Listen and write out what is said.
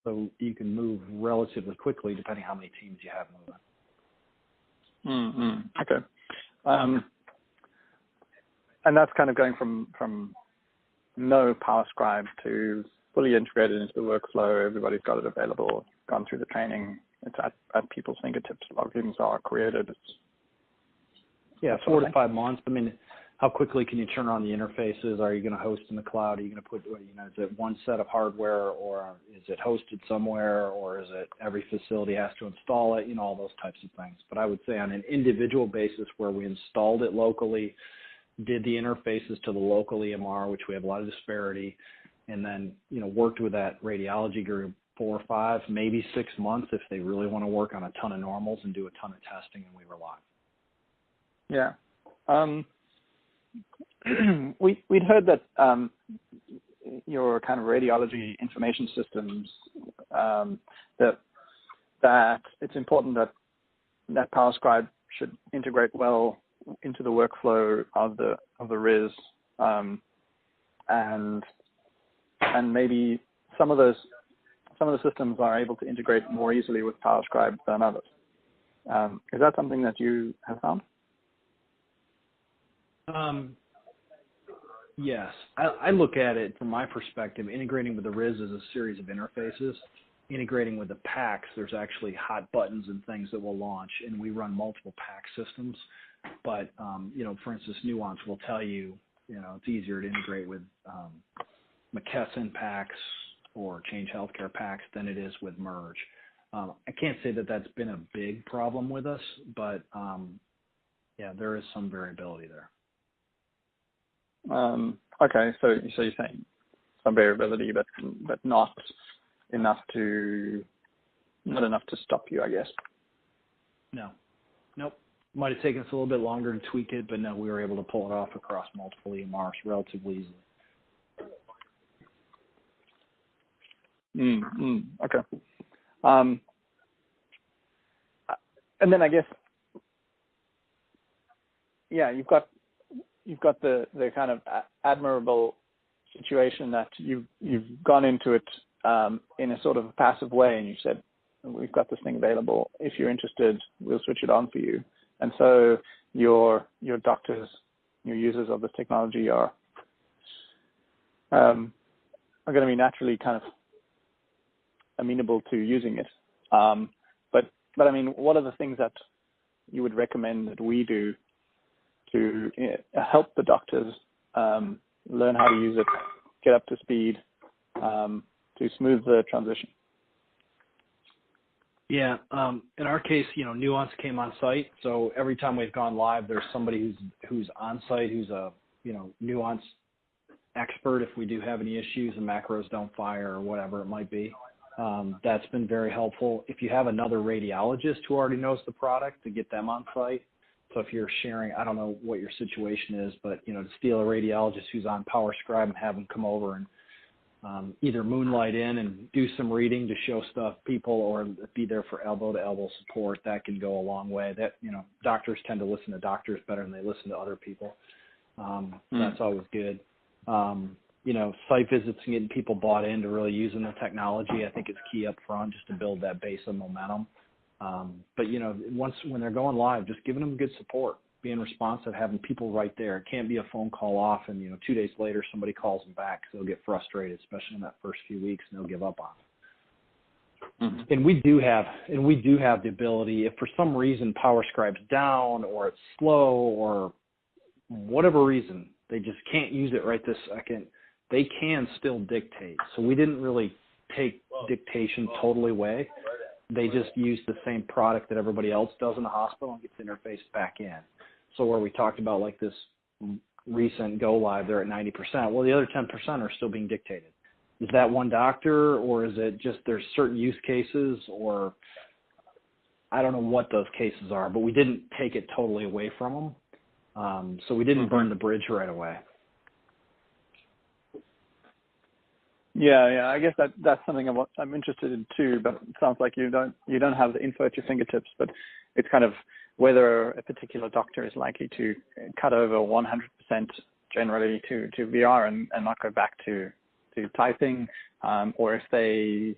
So you can move relatively quickly depending how many teams you have moving. Okay. And that's kind of going from no PowerScribe to fully integrated into the workflow. Everybody's got it available, gone through the training. It's at people's fingertips. Logins are created. Yeah, 4 to 5 months. I mean, how quickly can you turn on the interfaces? Are you going to host in the cloud? Are you going to put, is it one set of hardware, or is it hosted somewhere, or is it every facility has to install it? All those types of things. But I would say on an individual basis where we installed it locally, did the interfaces to the local EMR, which we have a lot of disparity, and then, worked with that radiology group 4 or 5, maybe 6 months if they really want to work on a ton of normals and do a ton of testing, and we were live. Yeah. We'd heard that your kind of radiology information systems, that it's important that PowerScribe should integrate well into the workflow of the RIS, and maybe some of the systems are able to integrate more easily with PowerScribe than others. Is that something that you have found? Yes. I look at it from my perspective, integrating with the RIS is a series of interfaces. Integrating with the PACS, there's actually hot buttons and things that will launch, and we run multiple PACS systems. But, for instance, Nuance will tell you, it's easier to integrate with McKesson PACS or Change Healthcare PACS than it is with Merge. I can't say that that's been a big problem with us, but, there is some variability there. Okay, so you're saying some variability, but not enough to stop you, I guess. No. Nope. Might have taken us a little bit longer to tweak it, but no, we were able to pull it off across multiple EMRs relatively easily. Okay. And then I guess, you've got the kind of admirable situation that you've gone into it in a sort of a passive way, and you said, we've got this thing available. If you're interested, we'll switch it on for you. And so your doctors, your users of this technology are going to be naturally kind of amenable to using it. But I mean, what are the things that you would recommend that we do to help the doctors learn how to use it, get up to speed, to smooth the transition? Yeah. In our case, Nuance came on site. So every time we've gone live, there's somebody who's on site, who's a, Nuance expert if we do have any issues and macros don't fire or whatever it might be. That's been very helpful. If you have another radiologist who already knows the product, to get them on site. So if you're sharing, I don't know what your situation is, but, to steal a radiologist who's on PowerScribe and have them come over and either moonlight in and do some reading to show stuff people, or be there for elbow-to-elbow support, that can go a long way. That, doctors tend to listen to doctors better than they listen to other people. That's always good. Site visits and getting people bought into really using the technology, I think is key up front, just to build that base of momentum. But, when they're going live, just giving them good support, being responsive, having people right there. It can't be a phone call off and, 2 days later somebody calls them back, because they'll get frustrated, especially in that first few weeks, and they'll give up on it. Mm-hmm. And we do have the ability, if for some reason PowerScribe's down or it's slow or whatever reason, they just can't use it right this second, they can still dictate. So we didn't really take dictation totally away. They just use the same product that everybody else does in the hospital and gets interfaced back in. So where we talked about like this recent go live, they're at 90%. Well, the other 10% are still being dictated. Is that one doctor, or is it just there's certain use cases, or I don't know what those cases are, but we didn't take it totally away from them. So we didn't burn the bridge right away. Yeah. I guess that's something I'm interested in too. But it sounds like you don't have the info at your fingertips. But it's kind of whether a particular doctor is likely to cut over 100% generally to VR and not go back to typing, or if they